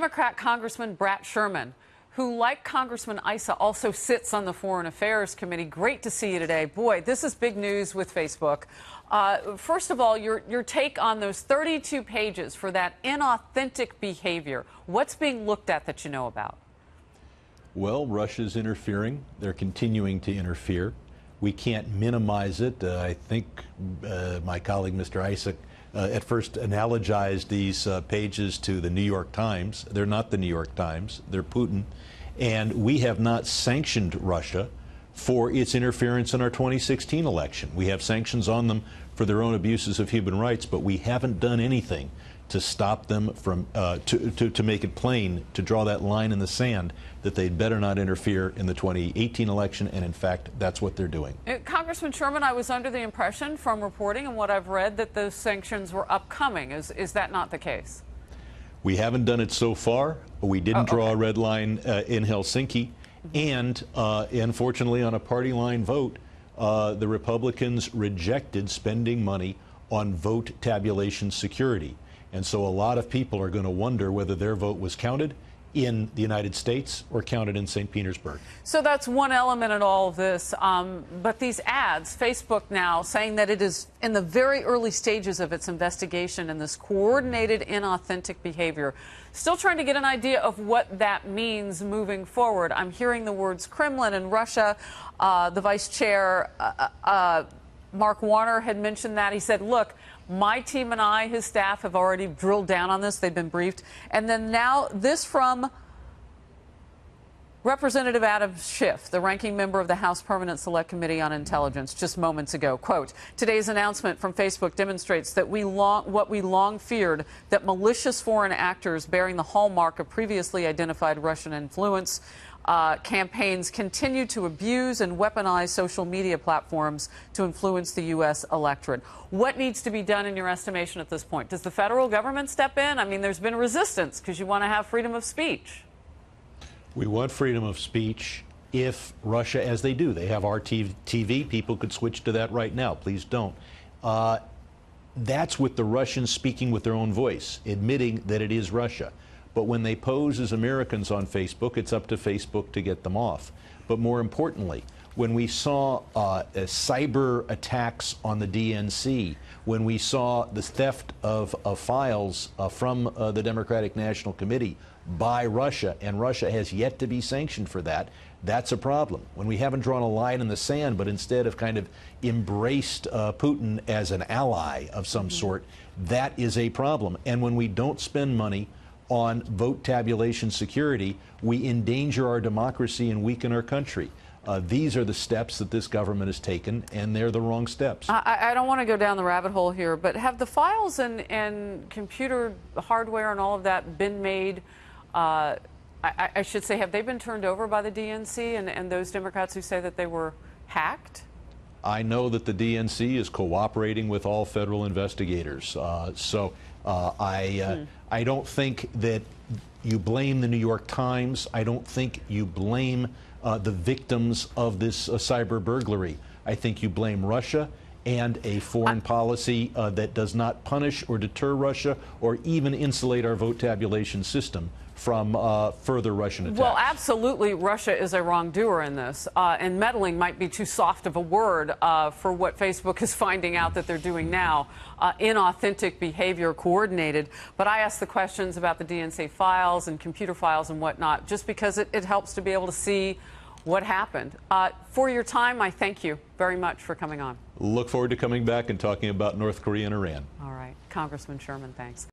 Democrat Congressman Brett Sherman, who, like Congressman Issa, also sits on the Foreign Affairs Committee. Great to see you today. Boy, this is big news with Facebook. First of all, your take on those 32 pages for that inauthentic behavior. What's being looked at that you know about? Well, Russia's interfering. They're continuing to interfere. We can't minimize it. I think my colleague, Mr. Isaac, at first analogized these pages to the New York Times. They're not the New York Times. They're Putin. And we have not sanctioned Russia for its interference in our 2016 election. We have sanctions on them for their own abuses of human rights, but we haven't done anything to stop them from, to make it plain, to draw that line in the sand that they'd better not interfere in the 2018 election, and in fact, that's what they're doing. Congressman Sherman, I was under the impression from reporting and what I've read that those sanctions were upcoming. Is that not the case? We haven't done it so far. We didn't draw a red line in Helsinki, and unfortunately, on a party line vote, the Republicans rejected spending money on vote tabulation security. And so a lot of people are going to wonder whether their vote was counted in the United States or counted in St. Petersburg. So that's one element in all of this. But these ads, Facebook now saying that it is in the very early stages of its investigation and this coordinated inauthentic behavior. Still trying to get an idea of what that means moving forward. I'm hearing the words Kremlin and Russia. The vice chair, Mark Warner, had mentioned that. He said, look, my team and I, his staff, have already drilled down on this. They've been briefed. And then now this from Representative Adam Schiff, the ranking member of the House Permanent Select Committee on Intelligence, just moments ago. Quote, today's announcement from Facebook demonstrates that what we long feared, that malicious foreign actors bearing the hallmark of previously identified Russian influence campaigns continue to abuse and weaponize social media platforms to influence the U.S. electorate. What needs to be done in your estimation at this point? Does the federal government step in? I mean, there's been resistance because you want to have freedom of speech. We want freedom of speech if Russia, as they do, they have our TV. People could switch to that right now. Please don't. That's with the Russians speaking with their own voice, admitting that it is Russia. But when they pose as Americans on Facebook, it's up to Facebook to get them off. But more importantly, when we saw cyber attacks on the DNC, when we saw the theft of files from the Democratic National Committee by Russia, and Russia has yet to be sanctioned for that, that's a problem. When we haven't drawn a line in the sand, but instead have kind of embraced Putin as an ally of some sort, that is a problem. And when we don't spend money on vote tabulation security, we endanger our democracy and weaken our country. These are the steps that this government has taken, and they're the wrong steps. I don't want to go down the rabbit hole here, but have the files and computer hardware and all of that been made, I should say, have they been turned over by the DNC and those Democrats who say that they were hacked? I know that the DNC is cooperating with all federal investigators. I don't think that you blame the New York Times. I don't think you blame the victims of this cyber burglary. I think you blame Russia and a foreign policy that does not punish or deter Russia or even insulate our vote tabulation system from further Russian attacks. Well, absolutely, Russia is a wrongdoer in this, and meddling might be too soft of a word for what Facebook is finding out that they're doing now, inauthentic behavior coordinated. But I ask the questions about the DNC files and computer files and whatnot just because it helps to be able to see what happened. For your time, I thank you very much for coming on. Look forward to coming back and talking about North Korea and Iran. All right. Congressman Sherman, thanks.